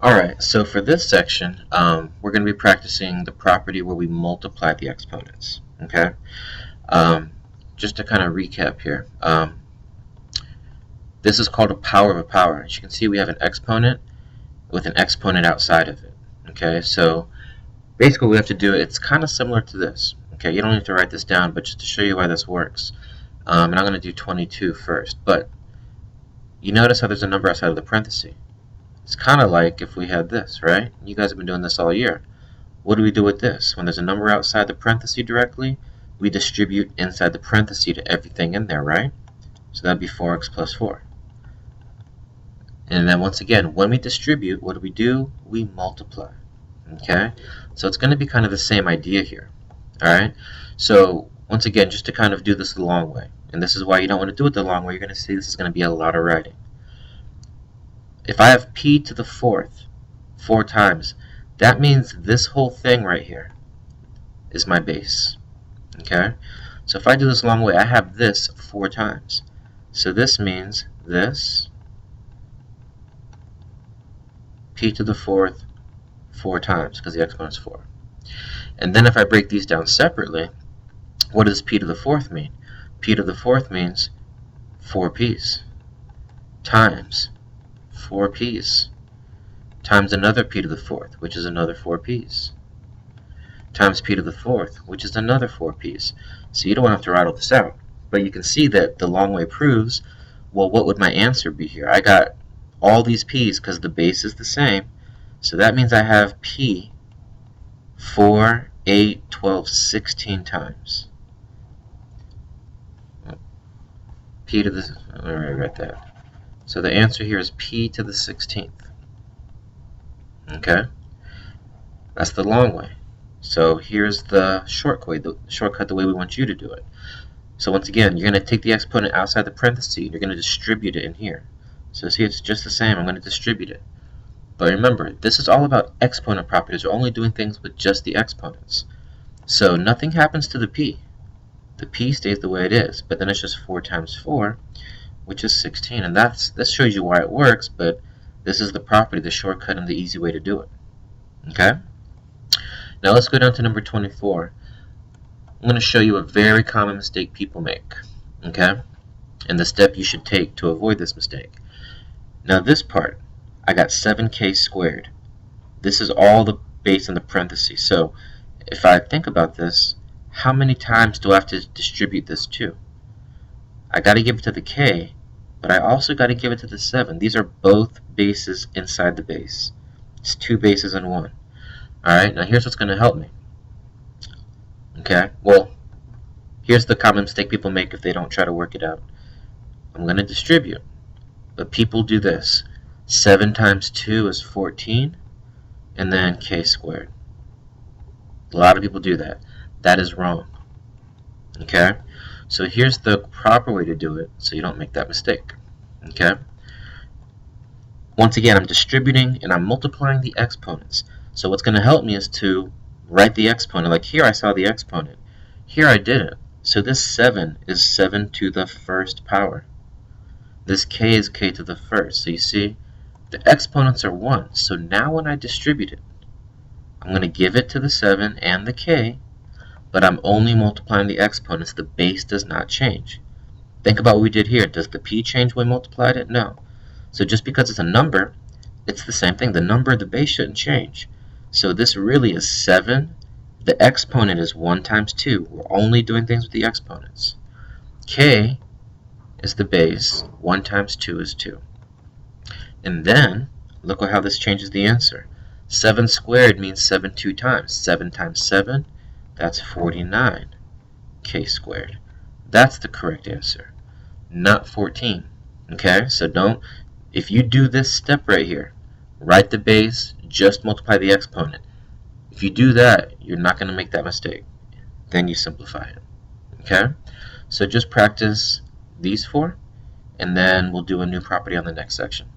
Alright, so for this section, we're going to be practicing the property where we multiply the exponents. Okay? Just to kind of recap here, this is called a power of a power. As you can see, we have an exponent with an exponent outside of it. Okay, so basically we have to do it. It's kind of similar to this. Okay, you don't need to write this down, but just to show you why this works. And I'm going to do 22 first, but you notice how there's a number outside of the parenthesis. It's kind of like if we had this, right? You guys have been doing this all year. What do we do with this? When there's a number outside the parenthesis directly, we distribute inside the parenthesis to everything in there, right? So that'd be 4x plus 4. And then once again, when we distribute, what do? We multiply. Okay? So it's going to be kind of the same idea here. Alright? So once again, just to kind of do this the long way, and this is why you don't want to do it the long way, you're going to see this is going to be a lot of writing. If I have p to the fourth 4 times, that means this whole thing right here is my base. Okay? So if I do this long way, I have this 4 times. So this means this p to the fourth 4 times, because the exponent's 4. And then if I break these down separately, what does p to the fourth mean? P to the fourth means 4 p's times 4 p's times another p to the fourth, which is another 4 p's, times p to the fourth, which is another 4 p's. So you don't have to write all this out, but you can see that the long way proves, well, what would my answer be here? I got all these p's because the base is the same, so that means I have p 4, 8, 12, 16 times. P to the, all right, write that. So the answer here is p to the 16th. Okay? That's the long way. So here's the shortcut, the way we want you to do it. So once again, you're going to take the exponent outside the parenthesis, and you're going to distribute it in here. So see, it's just the same. I'm going to distribute it. But remember, this is all about exponent properties. We're only doing things with just the exponents. So nothing happens to the p. The p stays the way it is, but then it's just 4 times 4, which is 16. And this shows you why it works, but this is the property, the shortcut, and the easy way to do it. Okay? Now let's go down to number 24. I'm going to show you a very common mistake people make. Okay? And the step you should take to avoid this mistake. Now this part, I got 7k squared. This is all the base in the parentheses. So if I think about this, how many times do I have to distribute this to? I got to give it to the k, but I also got to give it to the 7. These are both bases inside the base. It's 2 bases in 1. Alright, now here's what's going to help me. Okay, well, here's the common mistake people make if they don't try to work it out. I'm going to distribute, but people do this. 7 times 2 is 14, and then k squared. A lot of people do that. That is wrong. Okay? So here's the proper way to do it so you don't make that mistake. Okay? Once again, I'm distributing and I'm multiplying the exponents. So what's going to help me is to write the exponent. Like here I saw the exponent. Here I didn't. So this 7 is 7 to the first power. This k is k to the first. So you see, the exponents are 1. So now when I distribute it, I'm going to give it to the 7 and the k, but I'm only multiplying the exponents. The base does not change. Think about what we did here. Does the p change when we multiplied it? No. So just because it's a number, it's the same thing. The number of the base shouldn't change. So this really is 7. The exponent is 1 times 2. We're only doing things with the exponents. K is the base. 1 times 2 is 2. And then, look at how this changes the answer. 7 squared means 7 2 times. 7 times 7, that's 49 k squared. That's the correct answer, not 14. Okay, so don't, if you do this step right here, write the base, just multiply the exponent. If you do that, you're not going to make that mistake. Then you simplify it. Okay, so just practice these 4, and then we'll do a new property on the next section.